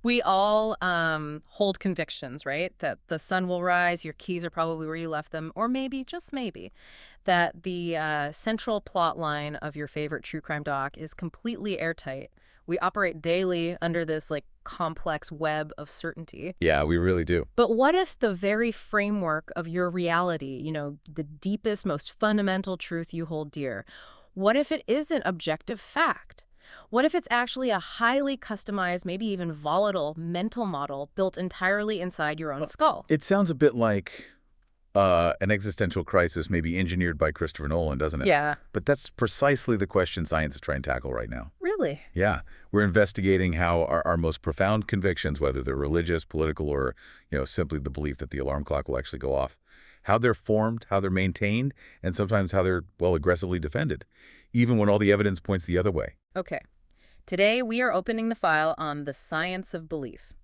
We all hold convictions, right? That the sun will rise, your keys are probably where you left them, or maybe, just maybe, that the central plot line of your favorite true crime doc is completely airtight. We operate daily under this like complex web of certainty. Yeah, we really do. But what if the very framework of your reality, the deepest, most fundamental truth you hold dear, what if it isn't objective fact? What if it's actually a highly customized, maybe even volatile mental model built entirely inside your own skull? It sounds a bit like an existential crisis maybe engineered by Christopher Nolan, doesn't it? Yeah. But that's precisely the question science is trying to tackle right now. Really? Yeah, we're investigating how our most profound convictions, whether they're religious, political, or simply the belief that the alarm clock will actually go off, how they're formed, how they're maintained, and sometimes how they're, well, aggressively defended, even when all the evidence points the other way. Okay. Today, we are opening the file on the science of belief.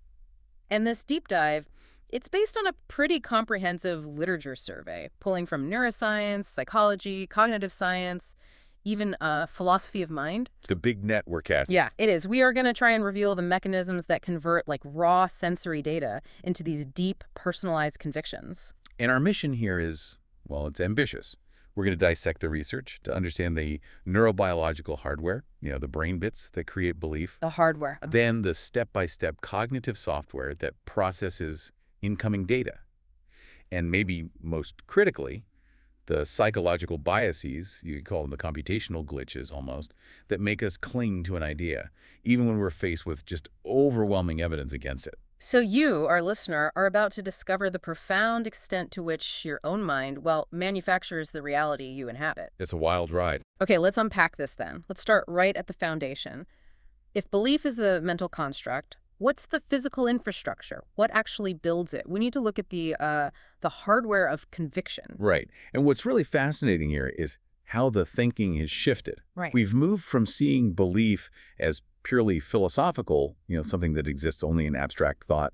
And this deep dive, it's based on a pretty comprehensive literature survey, pulling from neuroscience, psychology, cognitive science, even philosophy of mind. The big net we're casting. Yeah, it is. We are going to try and reveal the mechanisms that convert like raw sensory data into these deep, personalized convictions. And our mission here is, well, it's ambitious. We're going to dissect the research to understand the neurobiological hardware, the brain bits that create belief. The hardware. Then the step-by-step cognitive software that processes incoming data. And maybe most critically, the psychological biases, you could call them the computational glitches almost, that make us cling to an idea, even when we're faced with just overwhelming evidence against it. So you, our listener, are about to discover the profound extent to which your own mind, well, manufactures the reality you inhabit. It's a wild ride. Okay, let's unpack this then. Let's start right at the foundation. If belief is a mental construct, what's the physical infrastructure? What actually builds it? We need to look at the hardware of conviction. Right. And what's really fascinating here is how the thinking has shifted. Right. We've moved from seeing belief as purely philosophical, something that exists only in abstract thought,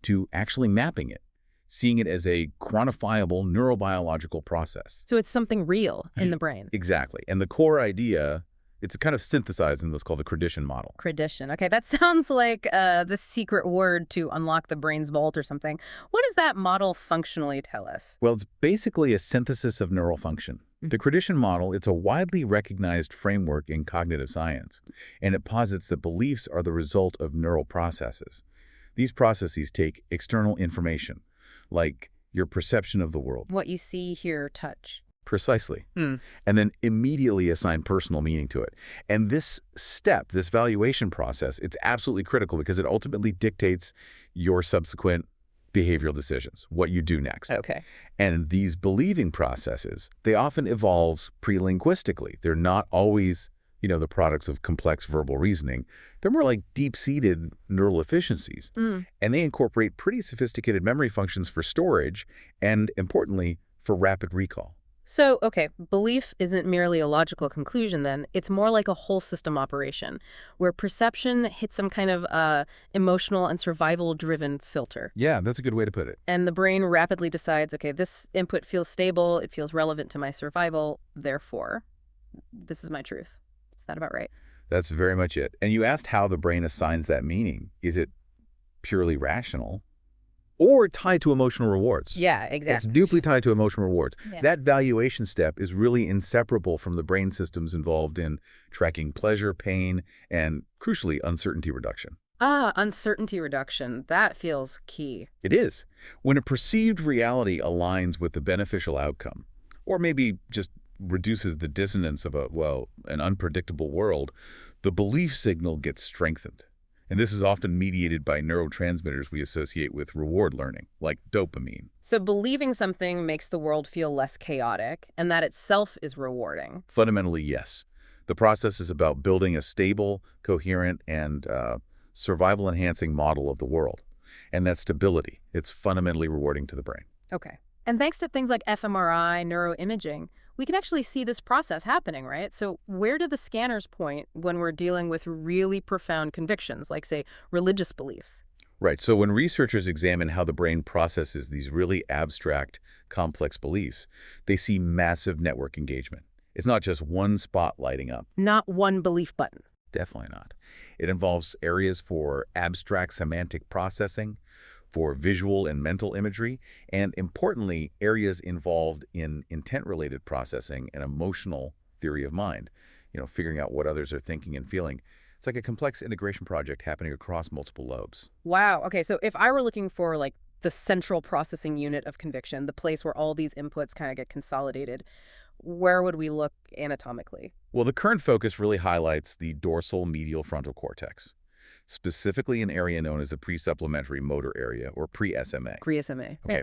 to actually mapping it, seeing it as a quantifiable neurobiological process. So it's something real in the brain. Exactly. And the core idea, it's kind of synthesized in what's called the Kredition model. Kredition. Okay, that sounds like the secret word to unlock the brain's vault or something. What does that model functionally tell us? Well, it's basically a synthesis of neural function. The Kredition model, it's a widely recognized framework in cognitive science, and it posits that beliefs are the result of neural processes. These processes take external information, like your perception of the world. What you see, hear, touch. Precisely. And then immediately assign personal meaning to it. And this step, this valuation process, it's absolutely critical because it ultimately dictates your subsequent behavioral decisions, what you do next. Okay. And these believing processes, they often evolve pre-linguistically. They're not always, the products of complex verbal reasoning. They're more like deep-seated neural efficiencies. And they incorporate pretty sophisticated memory functions for storage and, importantly, for rapid recall. So, okay, belief isn't merely a logical conclusion then. It's more like a whole system operation where perception hits some kind of emotional and survival-driven filter. Yeah, that's a good way to put it. And the brain rapidly decides, okay, this input feels stable, it feels relevant to my survival, therefore, this is my truth. Is that about right? That's very much it. And you asked how the brain assigns that meaning. Is it purely rational? Or tied to emotional rewards. Yeah, exactly. It's deeply tied to emotional rewards. Yeah. That valuation step is really inseparable from the brain systems involved in tracking pleasure, pain, and, crucially, uncertainty reduction. Uncertainty reduction. That feels key. It is. When a perceived reality aligns with the beneficial outcome, or maybe just reduces the dissonance of an unpredictable world, the belief signal gets strengthened. And this is often mediated by neurotransmitters we associate with reward learning, like dopamine. So believing something makes the world feel less chaotic, and that itself is rewarding. Fundamentally, yes. The process is about building a stable, coherent, and survival-enhancing model of the world. And that stability, it's fundamentally rewarding to the brain. Okay. And thanks to things like fMRI, neuroimaging, we can actually see this process happening, right? So where do the scanners point when we're dealing with really profound convictions, like, say, religious beliefs? Right. So when researchers examine how the brain processes these really abstract, complex beliefs, they see massive network engagement. It's not just one spot lighting up. Not one belief button. Definitely not. It involves areas for abstract semantic processing, for visual and mental imagery, and importantly, areas involved in intent-related processing and emotional theory of mind, figuring out what others are thinking and feeling. It's like a complex integration project happening across multiple lobes. Wow. Okay, so if I were looking for like the central processing unit of conviction, the place where all these inputs kind of get consolidated, where would we look anatomically? Well, the current focus really highlights the dorsal medial frontal cortex, specifically an area known as the pre-supplementary motor area, or pre-SMA. Pre-SMA. Okay.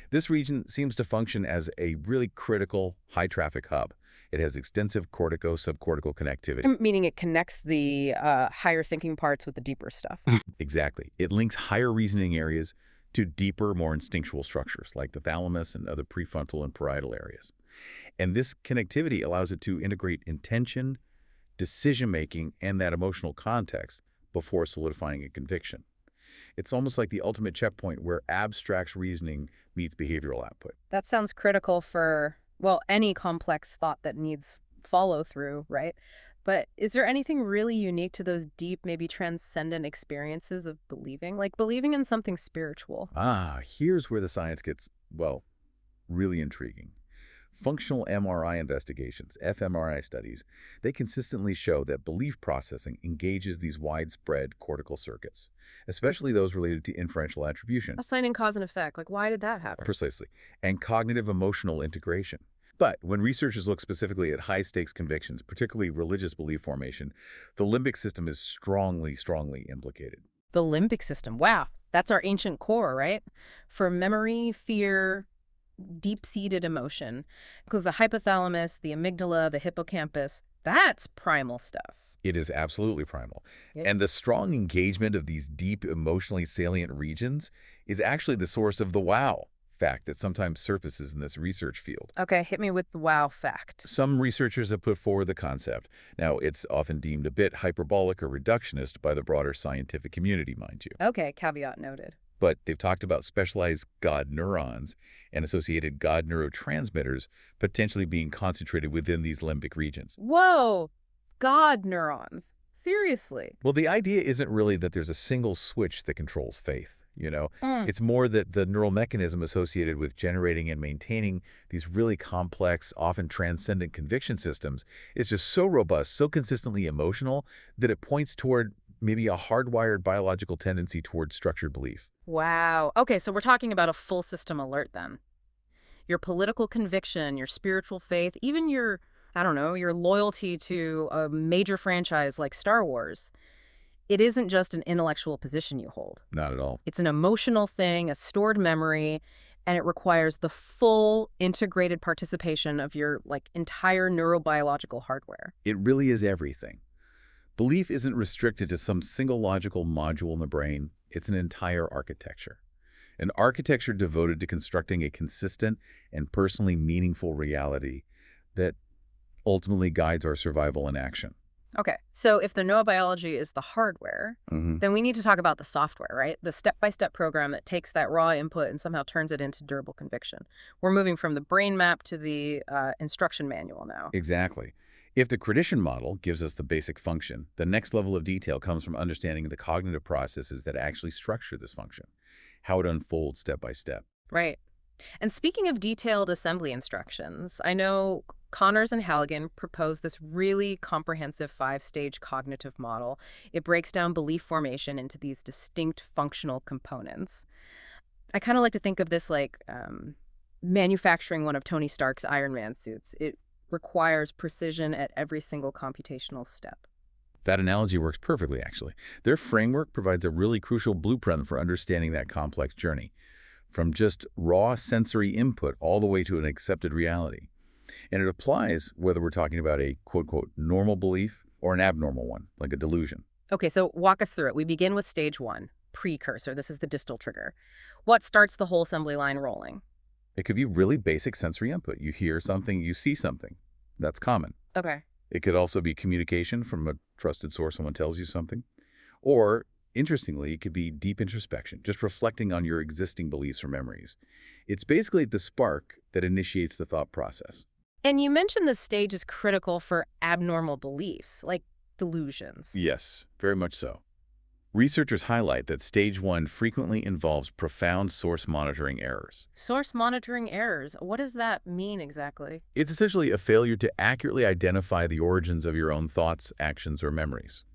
This region seems to function as a really critical high-traffic hub. It has extensive cortico-subcortical connectivity. Meaning it connects the higher thinking parts with the deeper stuff. Exactly. It links higher reasoning areas to deeper, more instinctual structures like the thalamus and other prefrontal and parietal areas. And this connectivity allows it to integrate intention, decision-making, and that emotional context before solidifying a conviction. It's almost like the ultimate checkpoint where abstract reasoning meets behavioral output. That sounds critical for, well, any complex thought that needs follow through, right? But is there anything really unique to those deep, maybe transcendent experiences of believing? Like believing in something spiritual? Here's where the science gets, well, really intriguing. Functional MRI investigations, fMRI studies, they consistently show that belief processing engages these widespread cortical circuits, especially those related to inferential attribution. Assigning cause and effect. Like, why did that happen? Precisely, and cognitive emotional integration. But when researchers look specifically at high-stakes convictions, particularly religious belief formation, the limbic system is strongly implicated. The limbic system. Wow. That's our ancient core, right? For memory, fear, deep-seated emotion. Because the hypothalamus, the amygdala, the hippocampus, that's primal stuff. It is absolutely primal. Yep. And the strong engagement of these deep, emotionally salient regions is actually the source of the wow fact that sometimes surfaces in this research field. Okay, hit me with the wow fact. Some researchers have put forward the concept. Now, it's often deemed a bit hyperbolic or reductionist by the broader scientific community, mind you. Okay, caveat noted. But they've talked about specialized God neurons and associated God neurotransmitters potentially being concentrated within these limbic regions. Whoa! God neurons. Seriously. Well, the idea isn't really that there's a single switch that controls faith. Mm. It's more that the neural mechanism associated with generating and maintaining these really complex, often transcendent conviction systems is just so robust, so consistently emotional, that it points toward maybe a hardwired biological tendency toward structured belief. Wow. Okay, so we're talking about a full system alert then. Your political conviction, your spiritual faith, even your, I don't know, your loyalty to a major franchise like Star Wars. It isn't just an intellectual position you hold. Not at all. It's an emotional thing, a stored memory, and it requires the full integrated participation of your entire neurobiological hardware. It really is everything. Belief isn't restricted to some single logical module in the brain. It's an entire architecture. An architecture devoted to constructing a consistent and personally meaningful reality that ultimately guides our survival and action. Okay, so if the neurobiology is the hardware, then we need to talk about the software, right? The step-by-step program that takes that raw input and somehow turns it into durable conviction. We're moving from the brain map to the instruction manual now. Exactly. If the Credician model gives us the basic function, the next level of detail comes from understanding the cognitive processes that actually structure this function, how it unfolds step by step. Right. And speaking of detailed assembly instructions, I know Connors and Halligan proposed this really comprehensive 5-stage cognitive model. It breaks down belief formation into these distinct functional components. I kind of like to think of this like manufacturing one of Tony Stark's Iron Man suits. It requires precision at every single computational step. That analogy works perfectly, actually. Their framework provides a really crucial blueprint for understanding that complex journey, from just raw sensory input all the way to an accepted reality. And it applies whether we're talking about a quote-unquote normal belief or an abnormal one, like a delusion. Okay, so walk us through it. We begin with stage 1, precursor. This is the distal trigger. What starts the whole assembly line rolling? It could be really basic sensory input. You hear something, you see something. That's common. Okay. It could also be communication from a trusted source, someone tells you something. Or, interestingly, it could be deep introspection, just reflecting on your existing beliefs or memories. It's basically the spark that initiates the thought process. And you mentioned this stage is critical for abnormal beliefs. Like, delusions. Yes, very much so. Researchers highlight that stage 1 frequently involves profound source monitoring errors. Source monitoring errors. What does that mean exactly? It's essentially a failure to accurately identify the origins of your own thoughts, actions, or memories.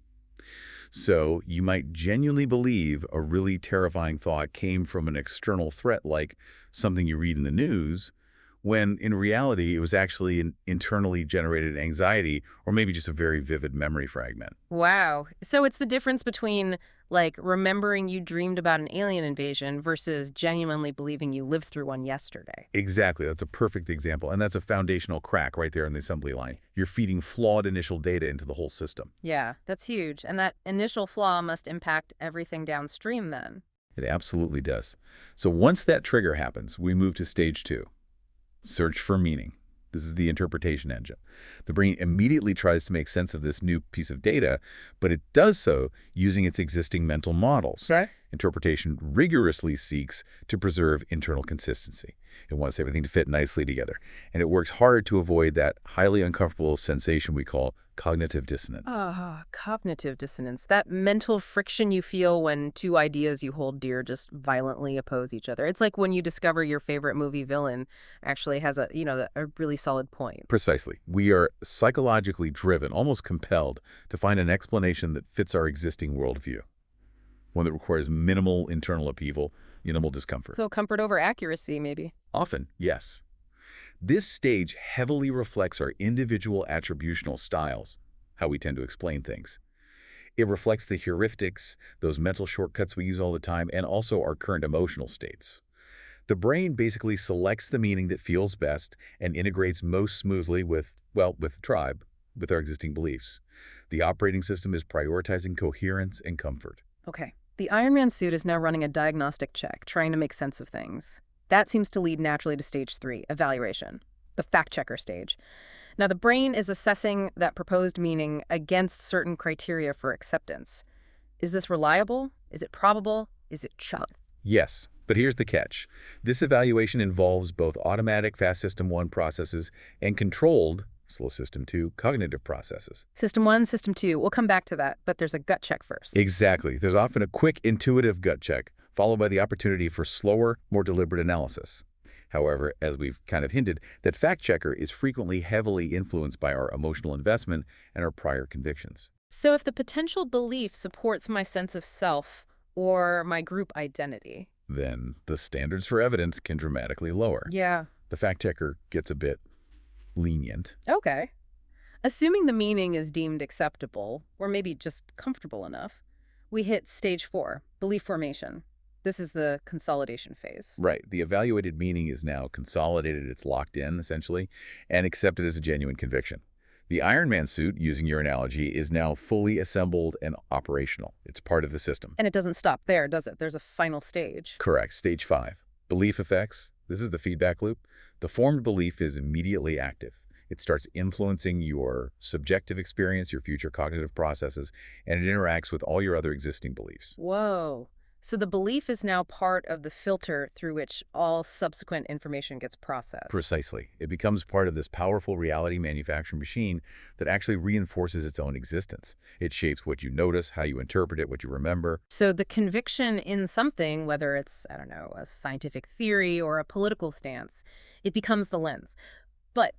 So you might genuinely believe a really terrifying thought came from an external threat like something you read in the news, when in reality it was actually an internally generated anxiety or maybe just a very vivid memory fragment. Wow. So it's the difference between, like, remembering you dreamed about an alien invasion versus genuinely believing you lived through one yesterday. Exactly. That's a perfect example. And that's a foundational crack right there in the assembly line. You're feeding flawed initial data into the whole system. Yeah, that's huge. And that initial flaw must impact everything downstream then. It absolutely does. So once that trigger happens, we move to stage 2. Search for meaning. This is the interpretation engine. The brain immediately tries to make sense of this new piece of data, but it does so using its existing mental models. Right. Interpretation rigorously seeks to preserve internal consistency. It wants everything to fit nicely together, and it works hard to avoid that highly uncomfortable sensation we call cognitive dissonance. Cognitive dissonance. That mental friction you feel when two ideas you hold dear just violently oppose each other. It's like when you discover your favorite movie villain actually has a really solid point. Precisely. We are psychologically driven, almost compelled, to find an explanation that fits our existing worldview, one that requires minimal internal upheaval, minimal discomfort. So comfort over accuracy, maybe. Often, yes. This stage heavily reflects our individual attributional styles, how we tend to explain things. It reflects the heuristics, those mental shortcuts we use all the time, and also our current emotional states. The brain basically selects the meaning that feels best and integrates most smoothly with the tribe, with our existing beliefs. The operating system is prioritizing coherence and comfort. Okay. The Iron Man suit is now running a diagnostic check, trying to make sense of things. That seems to lead naturally to stage 3, evaluation, the fact-checker stage. Now, the brain is assessing that proposed meaning against certain criteria for acceptance. Is this reliable? Is it probable? Is it chunk? Yes, but here's the catch. This evaluation involves both automatic fast system 1 processes and controlled slow system 2 cognitive processes. System 1, system 2. We'll come back to that, but there's a gut check first. Exactly. There's often a quick, intuitive gut check, followed by the opportunity for slower, more deliberate analysis. However, as we've kind of hinted, that fact checker is frequently heavily influenced by our emotional investment and our prior convictions. So if the potential belief supports my sense of self or my group identity. Then the standards for evidence can dramatically lower. Yeah. The fact checker gets a bit lenient. Okay. Assuming the meaning is deemed acceptable, or maybe just comfortable enough, we hit stage 4, belief formation. This is the consolidation phase. Right. The evaluated meaning is now consolidated, it's locked in, essentially, and accepted as a genuine conviction. The Iron Man suit, using your analogy, is now fully assembled and operational. It's part of the system. And it doesn't stop there, does it? There's a final stage. Correct. Stage 5. Belief effects. This is the feedback loop. The formed belief is immediately active. It starts influencing your subjective experience, your future cognitive processes, and it interacts with all your other existing beliefs. Whoa. So the belief is now part of the filter through which all subsequent information gets processed. Precisely. It becomes part of this powerful reality manufacturing machine that actually reinforces its own existence. It shapes what you notice, how you interpret it, what you remember. So the conviction in something, whether it's, I don't know, a scientific theory or a political stance, it becomes the lens. But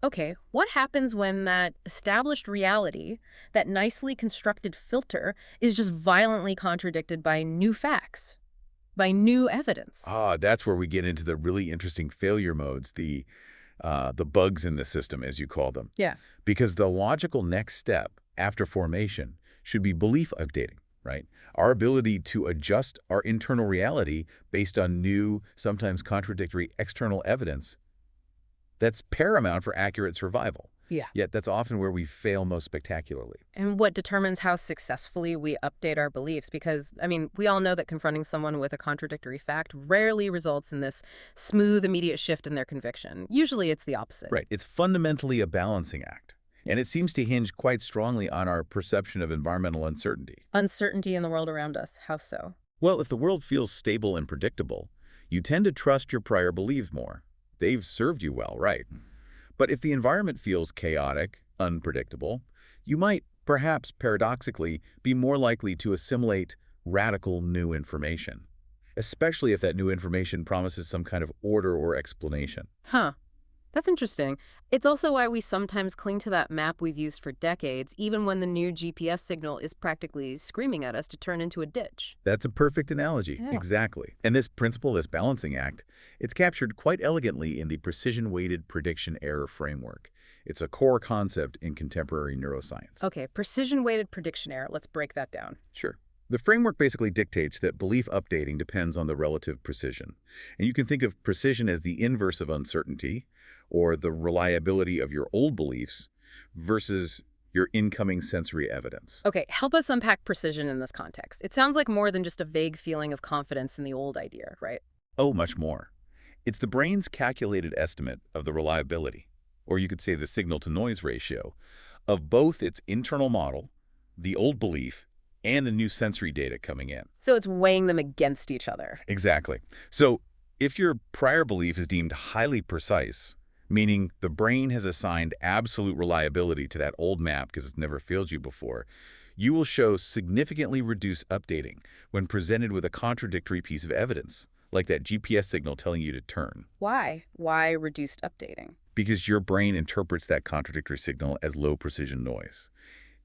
okay, what happens when that established reality, that nicely constructed filter, is just violently contradicted by new facts, by new evidence? That's where we get into the really interesting failure modes, the bugs in the system, as you call them. Yeah. Because the logical next step after formation should be belief updating, right? Our ability to adjust our internal reality based on new, sometimes contradictory external evidence. That's paramount for accurate survival. Yeah. Yet that's often where we fail most spectacularly. And what determines how successfully we update our beliefs? Because, I mean, we all know that confronting someone with a contradictory fact rarely results in this smooth, immediate shift in their conviction. Usually it's the opposite. Right. It's fundamentally a balancing act. And it seems to hinge quite strongly on our perception of environmental uncertainty. Uncertainty in the world around us. How so? Well, if the world feels stable and predictable, you tend to trust your prior beliefs more. They've served you well, right? But if the environment feels chaotic, unpredictable, you might perhaps paradoxically, be more likely to assimilate radical new information, especially if that new information promises some kind of order or explanation. Huh. That's interesting. It's also why we sometimes cling to that map we've used for decades, even when the new GPS signal is practically screaming at us to turn into a ditch. That's a perfect analogy. Yeah. Exactly. And this principle, this balancing act, it's captured quite elegantly in the precision-weighted prediction error framework. It's a core concept in contemporary neuroscience. Okay, precision-weighted prediction error. Let's break that down. Sure. The framework basically dictates that belief updating depends on the relative precision. And you can think of precision as the inverse of uncertainty, or the reliability of your old beliefs versus your incoming sensory evidence. Okay, help us unpack precision in this context. It sounds like more than just a vague feeling of confidence in the old idea, right? Oh, much more. It's the brain's calculated estimate of the reliability, or you could say the signal-to-noise ratio, of both its internal model, the old belief, and the new sensory data coming in. So it's weighing them against each other. Exactly. So if your prior belief is deemed highly precise, meaning the brain has assigned absolute reliability to that old map because it's never failed you before, you will show significantly reduced updating when presented with a contradictory piece of evidence, like that GPS signal telling you to turn. Why? Why reduced updating? Because your brain interprets that contradictory signal as low-precision noise.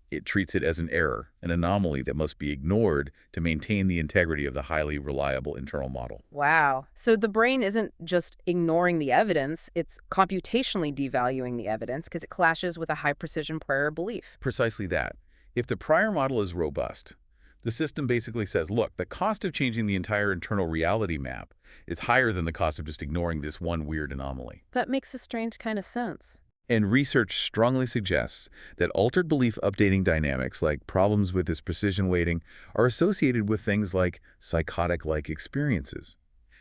It treats it as an error, an anomaly that must be ignored to maintain the integrity of the highly reliable internal model. Wow. So the brain isn't just ignoring the evidence, it's computationally devaluing the evidence because it clashes with a high-precision prior belief. Precisely that. If the prior model is robust, the system basically says, look, the cost of changing the entire internal reality map is higher than the cost of just ignoring this one weird anomaly. That makes a strange kind of sense. And research strongly suggests that altered belief updating dynamics, like problems with this precision weighting, are associated with things like psychotic-like experiences,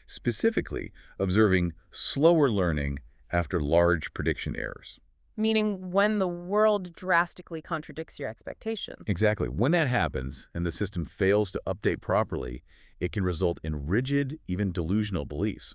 specifically observing slower learning after large prediction errors. Meaning when the world drastically contradicts your expectations. Exactly. When that happens and the system fails to update properly, it can result in rigid, even delusional beliefs.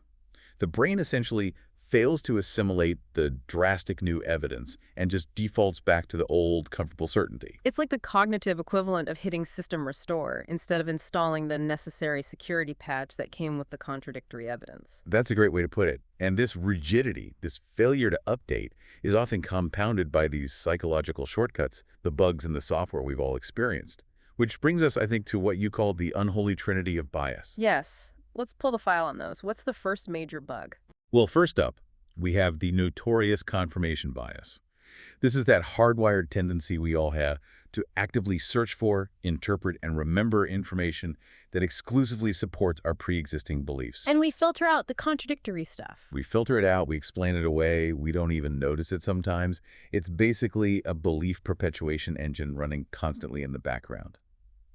The brain essentially fails to assimilate the drastic new evidence and just defaults back to the old, comfortable certainty. It's like the cognitive equivalent of hitting system restore instead of installing the necessary security patch that came with the contradictory evidence. That's a great way to put it. And this rigidity, this failure to update, is often compounded by these psychological shortcuts, the bugs in the software we've all experienced. Which brings us, I think, to what you call the unholy trinity of bias. Yes. Let's pull the file on those. What's the first major bug? Well, first up, we have the notorious confirmation bias. This is that hardwired tendency we all have to actively search for, interpret, and remember information that exclusively supports our pre-existing beliefs. And we filter out the contradictory stuff. We filter it out, we explain it away, we don't even notice it sometimes. It's basically a belief perpetuation engine running constantly in the background.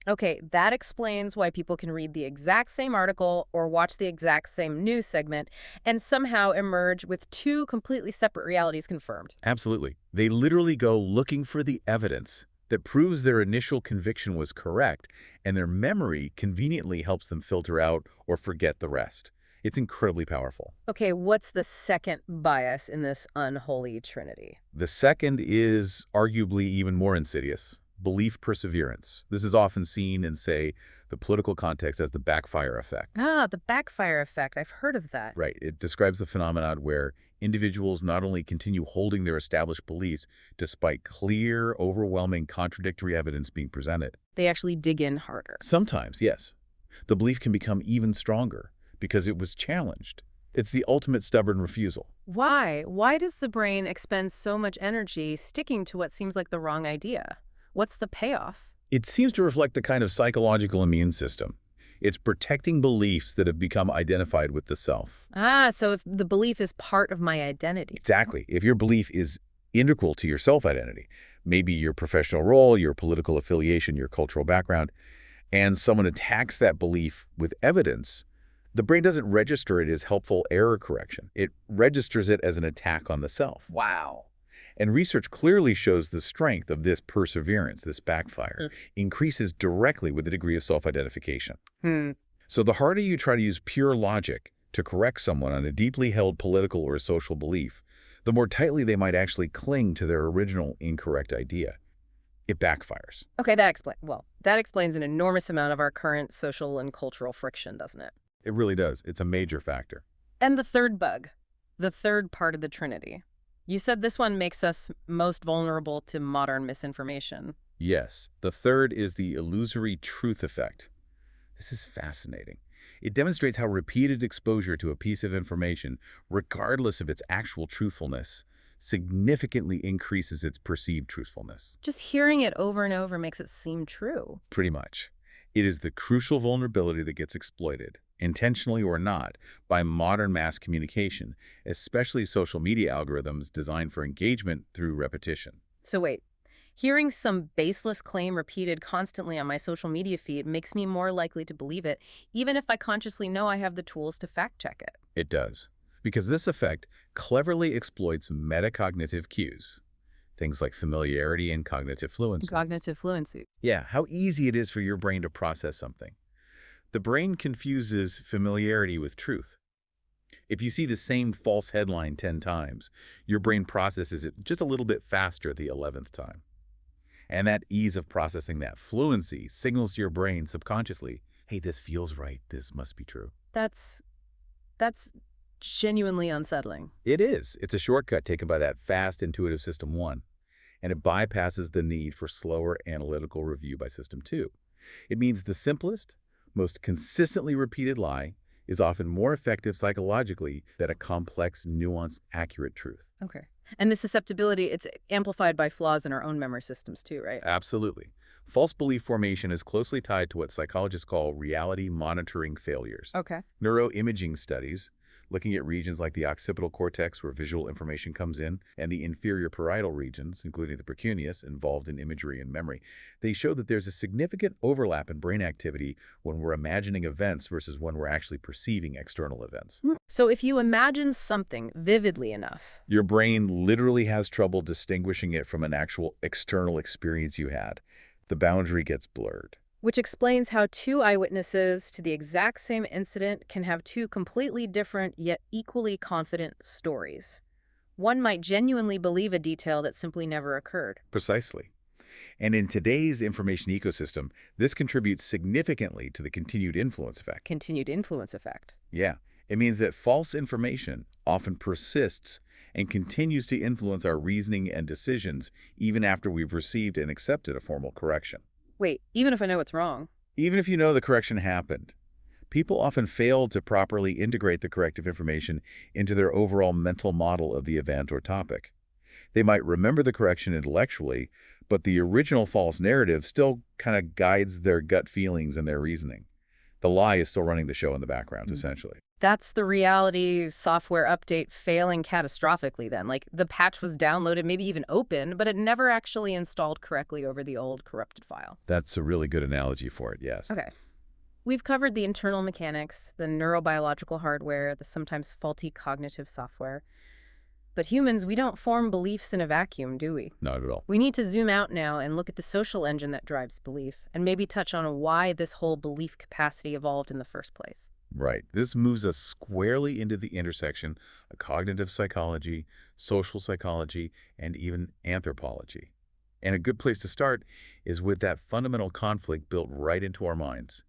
Okay, that explains why people can read the exact same article or watch the exact same news segment and somehow emerge with two completely separate realities confirmed. Absolutely. They literally go looking for the evidence that proves their initial conviction was correct, and their memory conveniently helps them filter out or forget the rest. It's incredibly powerful. Okay, what's the second bias in this unholy trinity? The second is arguably even more insidious. Belief perseverance. This is often seen in, say, the political context as the backfire effect. Ah, the backfire effect. I've heard of that. Right. It describes the phenomenon where individuals not only continue holding their established beliefs despite clear, overwhelming, contradictory evidence being presented. They actually dig in harder. Sometimes, yes. The belief can become even stronger because it was challenged. It's the ultimate stubborn refusal. Why? Why does the brain expend so much energy sticking to what seems like the wrong idea? What's the payoff? It seems to reflect a kind of psychological immune system. It's protecting beliefs that have become identified with the self. Ah, so if the belief is part of my identity. Exactly. If your belief is integral to your self-identity, maybe your professional role, your political affiliation, your cultural background, and someone attacks that belief with evidence, the brain doesn't register it as helpful error correction. It registers it as an attack on the self. Wow. And research clearly shows the strength of this perseverance, this backfire, increases directly with the degree of self-identification. So the harder you try to use pure logic to correct someone on a deeply held political or social belief, the more tightly they might actually cling to their original incorrect idea. it backfires. Okay, that explains an enormous amount of our current social and cultural friction, doesn't it? It really does. It's a major factor. And the third bug, the third part of the Trinity. You said this one makes us most vulnerable to modern misinformation. Yes, the third is the illusory truth effect. This is fascinating. It demonstrates how repeated exposure to a piece of information, regardless of its actual truthfulness, significantly increases its perceived truthfulness. Just hearing it over and over makes it seem true. Pretty much. It is the crucial vulnerability that gets exploited, intentionally or not, by modern mass communication, especially social media algorithms designed for engagement through repetition. So wait, hearing some baseless claim repeated constantly on my social media feed makes me more likely to believe it, even if I consciously know I have the tools to fact check it. It does. Because this effect cleverly exploits metacognitive cues, things like familiarity and cognitive fluency. Cognitive fluency. Yeah, how easy it is for your brain to process something. The brain confuses familiarity with truth. If you see the same false headline 10 times, your brain processes it just a little bit faster the 11th time. And that ease of processing that fluency signals to your brain subconsciously, hey, this feels right, this must be true. That's genuinely unsettling. It is. It's a shortcut taken by that fast, intuitive System 1, and it bypasses the need for slower analytical review by System 2. It means the simplest, most consistently repeated lie is often more effective psychologically than a complex, nuanced, accurate truth. Okay. And the susceptibility, it's amplified by flaws in our own memory systems too, right? Absolutely. False belief formation is closely tied to what psychologists call reality monitoring failures. Okay. Neuroimaging studies, looking at regions like the occipital cortex where visual information comes in, and the inferior parietal regions, including the precuneus, involved in imagery and memory, they show that there's a significant overlap in brain activity when we're imagining events versus when we're actually perceiving external events. So if you imagine something vividly enough, Your brain literally has trouble distinguishing it from an actual external experience you had. The boundary gets blurred. which explains how two eyewitnesses to the exact same incident can have two completely different yet equally confident stories. One might genuinely believe a detail that simply never occurred. Precisely. And in today's information ecosystem, this contributes significantly to the continued influence effect. Continued influence effect. Yeah, it means that false information often persists and continues to influence our reasoning and decisions even after we've received and accepted a formal correction. Wait, even if I know it's wrong. Even if you know the correction happened, people often fail to properly integrate the corrective information into their overall mental model of the event or topic. They might remember the correction intellectually, but the original false narrative still kind of guides their gut feelings and their reasoning. The lie is still running the show in the background, essentially. That's the reality software update failing catastrophically then. Like the patch was downloaded, maybe even opened, but it never actually installed correctly over the old corrupted file. That's a really good analogy for it, yes. Okay. We've covered the internal mechanics, the neurobiological hardware, the sometimes faulty cognitive software. But humans, we don't form beliefs in a vacuum, do we? Not at all. We need to zoom out now and look at the social engine that drives belief, and maybe touch on why this whole belief capacity evolved in the first place. Right. This moves us squarely into the intersection of cognitive psychology, social psychology, and even anthropology. And a good place to start is with that fundamental conflict built right into our minds,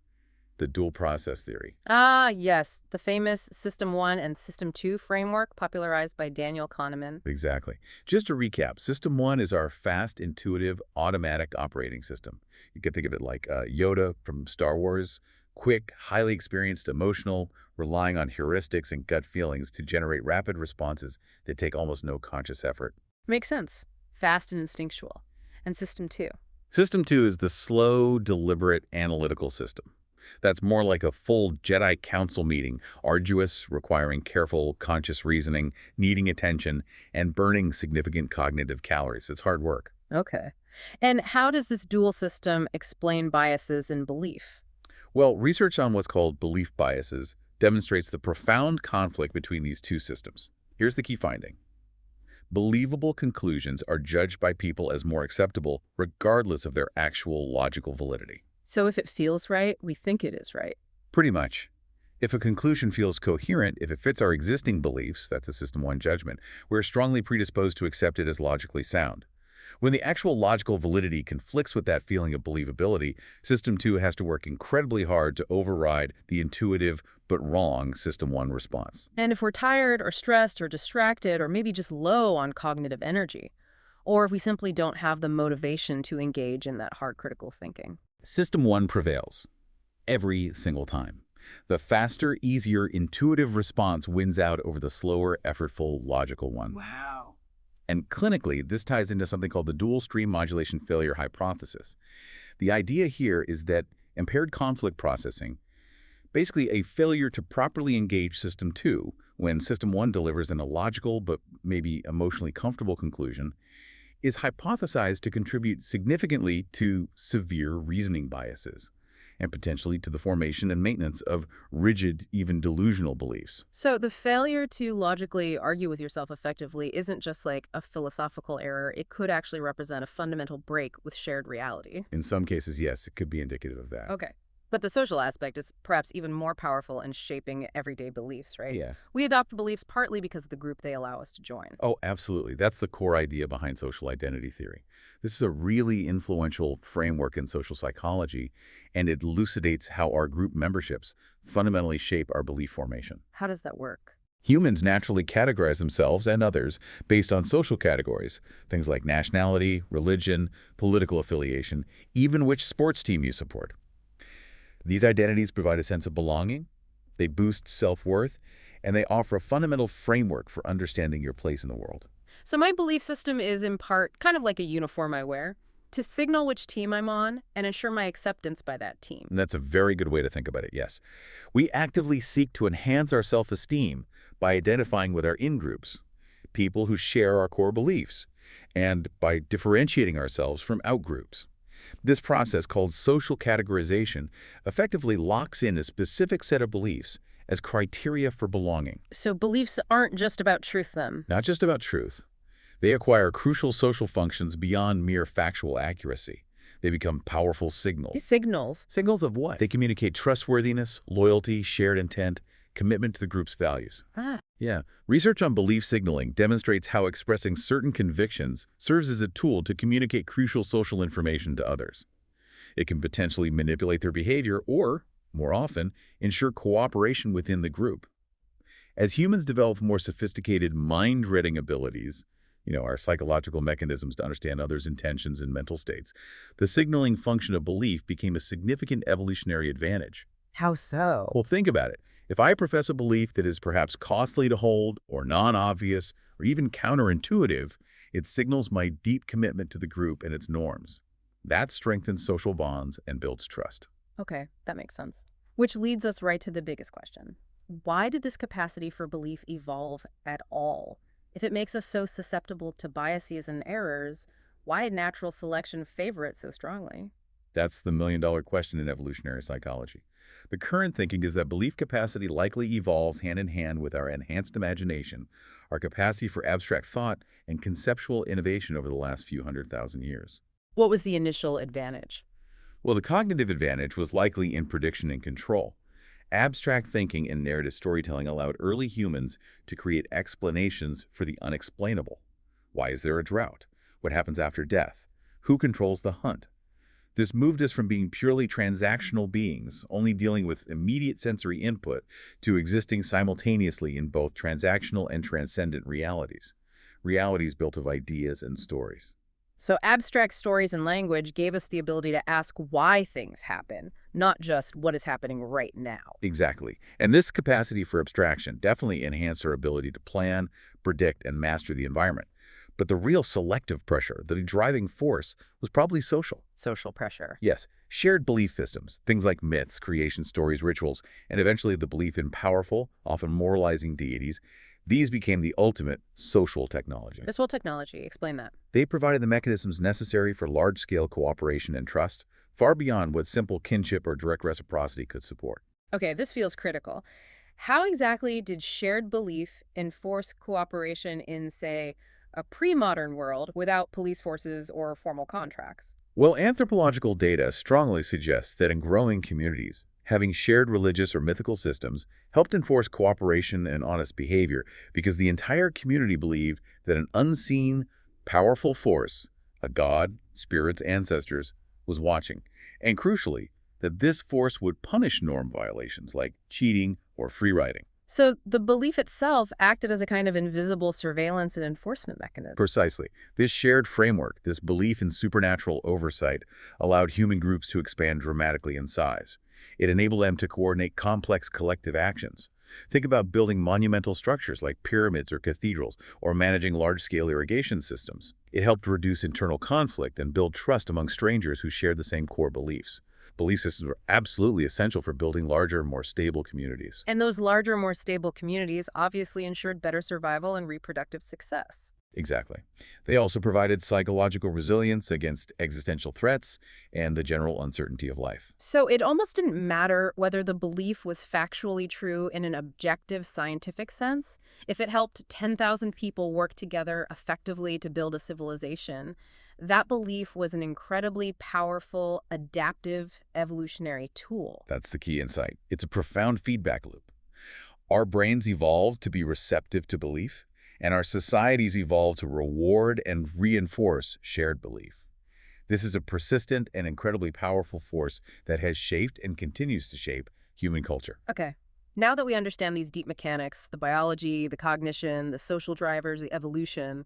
the dual process theory. Ah, yes, the famous System 1 and System 2 framework popularized by Daniel Kahneman. Exactly. Just to recap, System 1 is our fast, intuitive, automatic operating system. You can think of it like Yoda from Star Wars. Quick, highly experienced, emotional, relying on heuristics and gut feelings to generate rapid responses that take almost no conscious effort. Makes sense. Fast and instinctual. And System 2. System 2 is the slow, deliberate, analytical system. That's more like a full Jedi Council meeting, arduous, requiring careful, conscious reasoning, needing attention, and burning significant cognitive calories. It's hard work. Okay. And how does this dual system explain biases in belief? Well, research on what's called belief biases demonstrates the profound conflict between these two systems. Here's the key finding. Believable conclusions are judged by people as more acceptable regardless of their actual logical validity. So if it feels right, we think it is right. Pretty much. If a conclusion feels coherent, if it fits our existing beliefs, that's a System 1 judgment, we're strongly predisposed to accept it as logically sound. When the actual logical validity conflicts with that feeling of believability, System 2 has to work incredibly hard to override the intuitive but wrong System 1 response. And if we're tired or stressed or distracted or maybe just low on cognitive energy, or if we simply don't have the motivation to engage in that hard critical thinking. System 1 prevails every single time. The faster, easier, intuitive response wins out over the slower, effortful, logical one. Wow. And clinically, this ties into something called the dual stream modulation failure hypothesis. The idea here is that impaired conflict processing, basically a failure to properly engage System 2 when System 1 delivers an illogical but maybe emotionally comfortable conclusion, is hypothesized to contribute significantly to severe reasoning biases and potentially to the formation and maintenance of rigid, even delusional beliefs. So the failure to logically argue with yourself effectively isn't just like a philosophical error. It could actually represent a fundamental break with shared reality. In some cases, yes, it could be indicative of that. Okay. But the social aspect is perhaps even more powerful in shaping everyday beliefs, right? Yeah. We adopt beliefs partly because of the group they allow us to join. Oh, absolutely. That's the core idea behind social identity theory. This is a really influential framework in social psychology, and it elucidates how our group memberships fundamentally shape our belief formation. How does that work? Humans naturally categorize themselves and others based on social categories, things like nationality, religion, political affiliation, even which sports team you support. These identities provide a sense of belonging, they boost self-worth, and they offer a fundamental framework for understanding your place in the world. So my belief system is in part kind of like a uniform I wear to signal which team I'm on and ensure my acceptance by that team. And that's a very good way to think about it, yes. We actively seek to enhance our self-esteem by identifying with our in-groups, people who share our core beliefs, and by differentiating ourselves from out-groups. This process, called social categorization, effectively locks in a specific set of beliefs as criteria for belonging. So beliefs aren't just about truth then. Not just about truth. They acquire crucial social functions beyond mere factual accuracy. They become powerful signals. Signals. Signals of what? They communicate trustworthiness, loyalty, shared intent, commitment to the group's values. Yeah. Research on belief signaling demonstrates how expressing certain convictions serves as a tool to communicate crucial social information to others. It can potentially manipulate their behavior or, more often, ensure cooperation within the group. As humans develop more sophisticated mind-reading abilities, our psychological mechanisms to understand others' intentions and mental states, the signaling function of belief became a significant evolutionary advantage. How so? Well, think about it. If I profess a belief that is perhaps costly to hold or non-obvious or even counterintuitive, it signals my deep commitment to the group and its norms. That strengthens social bonds and builds trust. Okay, that makes sense. Which leads us right to the biggest question. Why did this capacity for belief evolve at all? If it makes us so susceptible to biases and errors, why did natural selection favor it so strongly? That's the million-dollar question in evolutionary psychology. The current thinking is that belief capacity likely evolved hand-in-hand with our enhanced imagination, our capacity for abstract thought, and conceptual innovation over the last few 100,000 years. What was the initial advantage? Well, the cognitive advantage was likely in prediction and control. Abstract thinking and narrative storytelling allowed early humans to create explanations for the unexplainable. Why is there a drought? What happens after death? Who controls the hunt? This moved us from being purely transactional beings, only dealing with immediate sensory input, to existing simultaneously in both transactional and transcendent realities. Realities built of ideas and stories. So abstract stories and language gave us the ability to ask why things happen, not just what is happening right now. Exactly. And this capacity for abstraction definitely enhanced our ability to plan, predict, and master the environment. But the real selective pressure, the driving force, was probably social. Social pressure. Yes, shared belief systems, things like myths, creation stories, rituals, and eventually the belief in powerful, often moralizing deities. These became the ultimate social technology. This whole technology, explain that. They provided the mechanisms necessary for large-scale cooperation and trust, far beyond what simple kinship or direct reciprocity could support. Okay, this feels critical. How exactly did shared belief enforce cooperation in, say, a pre-modern world without police forces or formal contracts? Well, anthropological data strongly suggests that in growing communities, having shared religious or mythical systems helped enforce cooperation and honest behavior because the entire community believed that an unseen, powerful force, a god, spirits, ancestors, was watching. And crucially, that this force would punish norm violations like cheating or free riding. So the belief itself acted as a kind of invisible surveillance and enforcement mechanism. Precisely. This shared framework, this belief in supernatural oversight, allowed human groups to expand dramatically in size. It enabled them to coordinate complex collective actions. Think about building monumental structures like pyramids or cathedrals, or managing large-scale irrigation systems. It helped reduce internal conflict and build trust among strangers who shared the same core beliefs. Belief systems were absolutely essential for building larger, more stable communities. And those larger, more stable communities obviously ensured better survival and reproductive success. Exactly. They also provided psychological resilience against existential threats and the general uncertainty of life. So it almost didn't matter whether the belief was factually true in an objective scientific sense. If it helped 10,000 people work together effectively to build a civilization, that belief was an incredibly powerful, adaptive, evolutionary tool. That's the key insight. It's a profound feedback loop. Our brains evolved to be receptive to belief, and our societies evolved to reward and reinforce shared belief. This is a persistent and incredibly powerful force that has shaped and continues to shape human culture. Okay. Now that we understand these deep mechanics, the biology, the cognition, the social drivers, the evolution,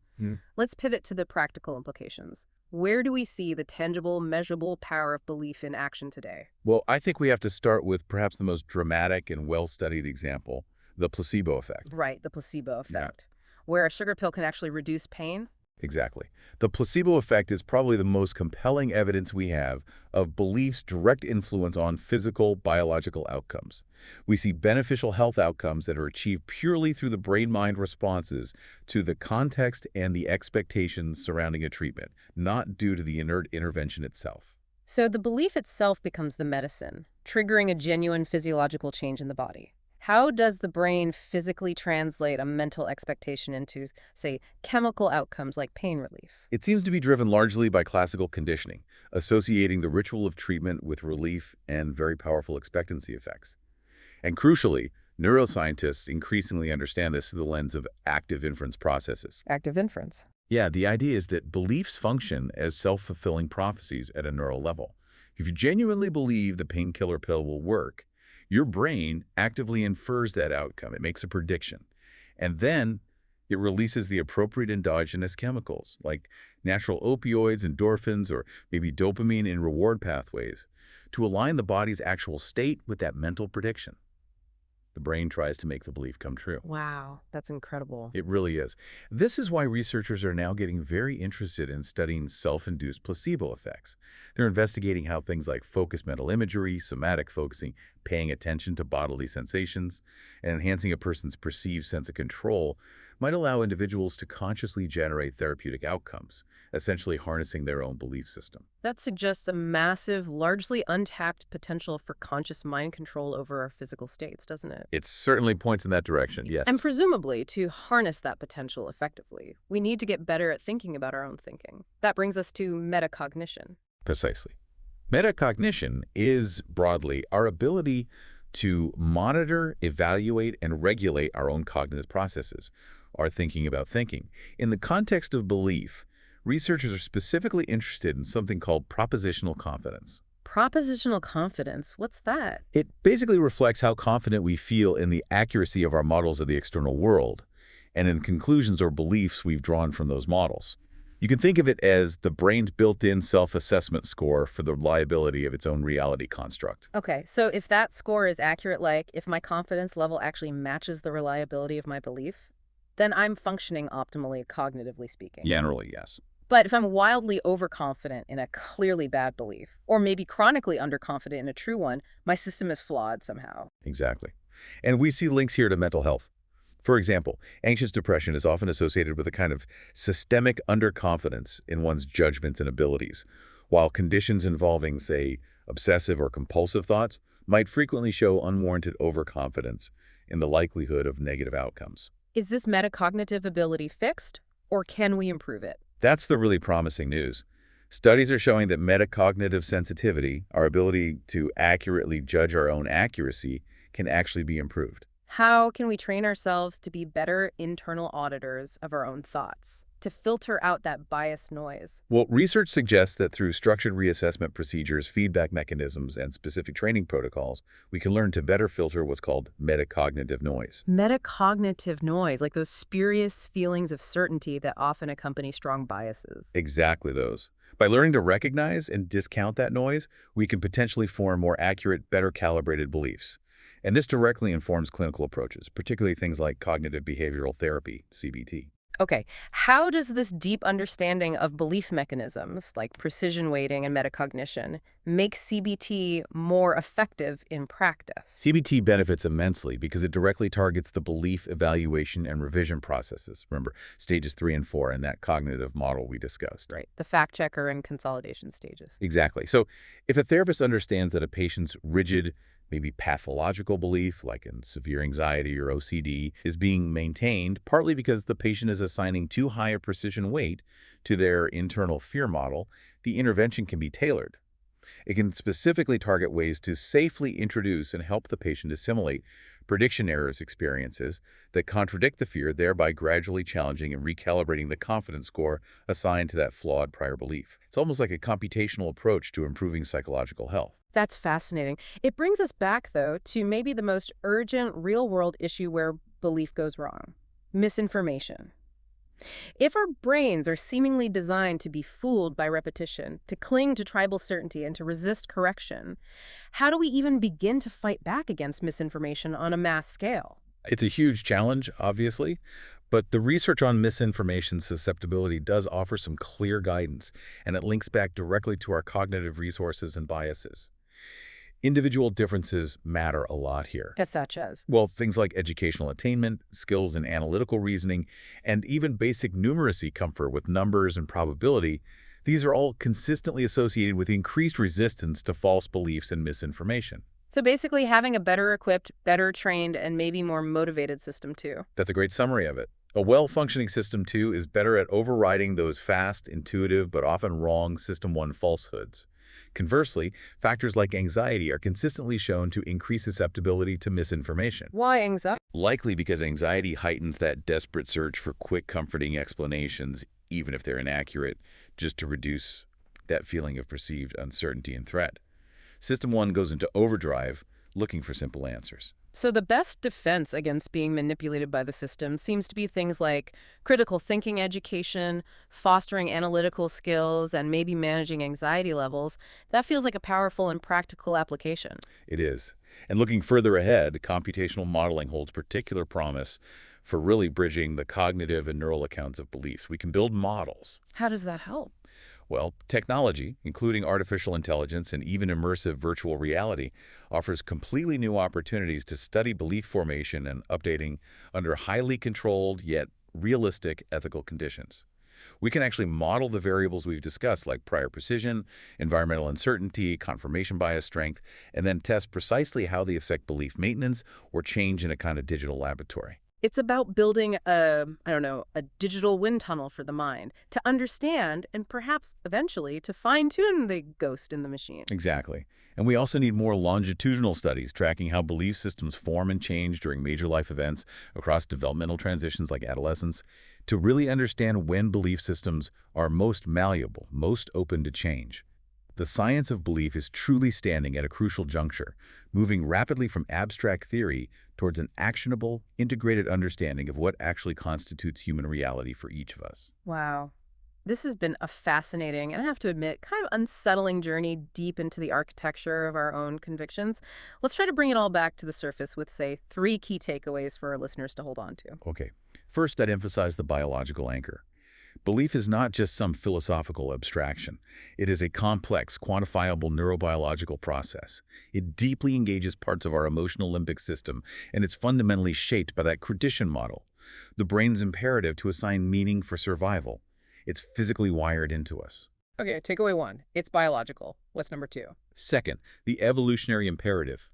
let's pivot to the practical implications. Where do we see the tangible, measurable power of belief in action today? Well, I think we have to start with perhaps the most dramatic and well-studied example, the placebo effect. Right, the placebo Yeah. effect, where a sugar pill can actually reduce pain. Exactly. The placebo effect is probably the most compelling evidence we have of belief's direct influence on physical, biological outcomes. We see beneficial health outcomes that are achieved purely through the brain-mind responses to the context and the expectations surrounding a treatment, not due to the inert intervention itself. So the belief itself becomes the medicine, triggering a genuine physiological change in the body. How does the brain physically translate a mental expectation into, say, chemical outcomes like pain relief? It seems to be driven largely by classical conditioning, associating the ritual of treatment with relief and very powerful expectancy effects. And crucially, neuroscientists increasingly understand this through the lens of active inference processes. Active inference. Yeah, the idea is that beliefs function as self-fulfilling prophecies at a neural level. If you genuinely believe the painkiller pill will work, your brain actively infers that outcome. It makes a prediction. And then it releases the appropriate endogenous chemicals, like natural opioids, endorphins, or maybe dopamine in reward pathways, to align the body's actual state with that mental prediction. The brain tries to make the belief come true. Wow, that's incredible. It really is. This is why researchers are now getting very interested in studying self-induced placebo effects. They're investigating how things like focused mental imagery, somatic focusing, paying attention to bodily sensations, and enhancing a person's perceived sense of control might allow individuals to consciously generate therapeutic outcomes, essentially harnessing their own belief system. That suggests a massive, largely untapped potential for conscious mind control over our physical states, doesn't it? It certainly points in that direction, yes. And presumably, to harness that potential effectively, we need to get better at thinking about our own thinking. That brings us to metacognition. Precisely. Metacognition is, broadly, our ability to monitor, evaluate, and regulate our own cognitive processes, our thinking about thinking. In the context of belief, researchers are specifically interested in something called propositional confidence. Propositional confidence, what's that? It basically reflects how confident we feel in the accuracy of our models of the external world and in conclusions or beliefs we've drawn from those models. You can think of it as the brain's built-in self-assessment score for the reliability of its own reality construct. Okay, so if that score is accurate, like if my confidence level actually matches the reliability of my belief, then I'm functioning optimally, cognitively speaking. Generally, yes. But if I'm wildly overconfident in a clearly bad belief, or maybe chronically underconfident in a true one, my system is flawed somehow. Exactly. And we see links here to mental health. For example, anxious depression is often associated with a kind of systemic underconfidence in one's judgments and abilities, while conditions involving, say, obsessive or compulsive thoughts might frequently show unwarranted overconfidence in the likelihood of negative outcomes. Is this metacognitive ability fixed, or can we improve it? That's the really promising news. Studies are showing that metacognitive sensitivity, our ability to accurately judge our own accuracy, can actually be improved. How can we train ourselves to be better internal auditors of our own thoughts? to filter out that biased noise? Well, research suggests that through structured reassessment procedures, feedback mechanisms, and specific training protocols, we can learn to better filter what's called metacognitive noise. Metacognitive noise, like those spurious feelings of certainty that often accompany strong biases. Exactly those. By learning to recognize and discount that noise, we can potentially form more accurate, better calibrated beliefs. And this directly informs clinical approaches, particularly things like cognitive behavioral therapy, CBT. Okay, how does this deep understanding of belief mechanisms, like precision weighting and metacognition, make CBT more effective in practice? CBT benefits immensely because it directly targets the belief, evaluation, and revision processes. Remember, stages 3 and 4 in that cognitive model we discussed. Right, the fact checker and consolidation stages. Exactly. So if a therapist understands that a patient's rigid, maybe pathological belief, like in severe anxiety or OCD, is being maintained partly because the patient is assigning too high a precision weight to their internal fear model, the intervention can be tailored. It can specifically target ways to safely introduce and help the patient assimilate prediction errors experiences that contradict the fear, thereby gradually challenging and recalibrating the confidence score assigned to that flawed prior belief. It's almost like a computational approach to improving psychological health. That's fascinating. It brings us back, though, to maybe the most urgent real-world issue where belief goes wrong: misinformation. If our brains are seemingly designed to be fooled by repetition, to cling to tribal certainty, and to resist correction, how do we even begin to fight back against misinformation on a mass scale? It's a huge challenge, obviously, but the research on misinformation susceptibility does offer some clear guidance, and it links back directly to our cognitive resources and biases. Individual differences matter a lot here. Such as? Well, things like educational attainment, skills in analytical reasoning, and even basic numeracy comfort with numbers and probability, these are all consistently associated with increased resistance to false beliefs and misinformation. So basically having a better equipped, better trained, and maybe more motivated system too. That's a great summary of it. A well-functioning System 2 is better at overriding those fast, intuitive, but often wrong System 1 falsehoods. Conversely, factors like anxiety are consistently shown to increase susceptibility to misinformation. Why anxiety? Likely because anxiety heightens that desperate search for quick, comforting explanations, even if they're inaccurate, just to reduce that feeling of perceived uncertainty and threat. System 1 goes into overdrive, looking for simple answers. So the best defense against being manipulated by the system seems to be things like critical thinking education, fostering analytical skills, and maybe managing anxiety levels. That feels like a powerful and practical application. It is. And looking further ahead, computational modeling holds particular promise for really bridging the cognitive and neural accounts of beliefs. We can build models. How does that help? Well, technology, including artificial intelligence and even immersive virtual reality, offers completely new opportunities to study belief formation and updating under highly controlled yet realistic ethical conditions. We can actually model the variables we've discussed, like prior precision, environmental uncertainty, confirmation bias strength, and then test precisely how they affect belief maintenance or change in a kind of digital laboratory. It's about building a digital wind tunnel for the mind to understand and perhaps eventually to fine-tune the ghost in the machine. Exactly. And we also need more longitudinal studies tracking how belief systems form and change during major life events across developmental transitions like adolescence to really understand when belief systems are most malleable, most open to change. The science of belief is truly standing at a crucial juncture, moving rapidly from abstract theory towards an actionable, integrated understanding of what actually constitutes human reality for each of us. Wow. This has been a fascinating, and I have to admit, kind of unsettling journey deep into the architecture of our own convictions. Let's try to bring it all back to the surface with, say, 3 key takeaways for our listeners to hold on to. Okay. First, I'd emphasize the biological anchor. Belief is not just some philosophical abstraction. It is a complex, quantifiable neurobiological process. It deeply engages parts of our emotional limbic system, and it's fundamentally shaped by that Kritian model, the brain's imperative to assign meaning for survival. It's physically wired into us. Okay, takeaway 1. It's biological. What's number 2? Second, the evolutionary imperative.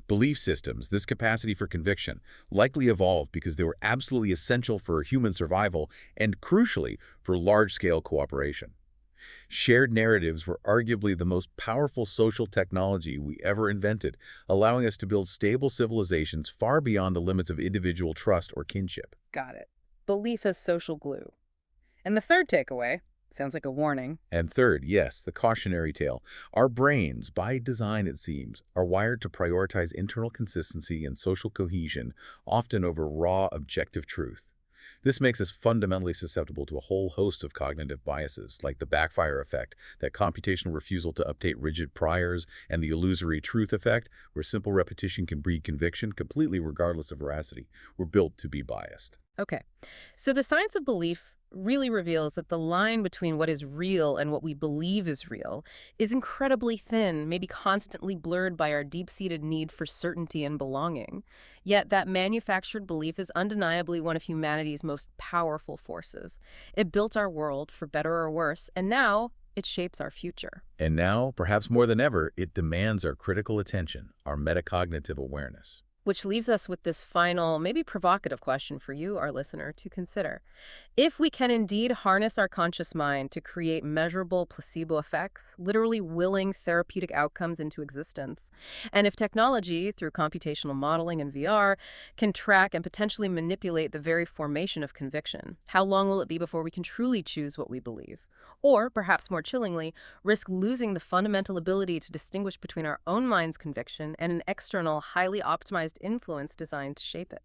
Belief systems, this capacity for conviction, likely evolved because they were absolutely essential for human survival and, crucially, for large-scale cooperation. Shared narratives were arguably the most powerful social technology we ever invented, allowing us to build stable civilizations far beyond the limits of individual trust or kinship. Got it. Belief as social glue. And the third takeaway sounds like a warning. And third, yes, the cautionary tale. Our brains, by design it seems, are wired to prioritize internal consistency and social cohesion, often over raw, objective truth. This makes us fundamentally susceptible to a whole host of cognitive biases, like the backfire effect, that computational refusal to update rigid priors, and the illusory truth effect, where simple repetition can breed conviction completely regardless of veracity. We're built to be biased. Okay, so the science of belief really reveals that the line between what is real and what we believe is real is incredibly thin, maybe constantly blurred by our deep-seated need for certainty and belonging. Yet that manufactured belief is undeniably one of humanity's most powerful forces. It built our world, for better or worse, and now it shapes our future. And now, perhaps more than ever, it demands our critical attention, our metacognitive awareness. Which leaves us with this final, maybe provocative question for you, our listener, to consider. If we can indeed harness our conscious mind to create measurable placebo effects, literally willing therapeutic outcomes into existence, and if technology, through computational modeling and VR, can track and potentially manipulate the very formation of conviction, how long will it be before we can truly choose what we believe? Or, perhaps more chillingly, risk losing the fundamental ability to distinguish between our own mind's conviction and an external, highly optimized influence designed to shape it.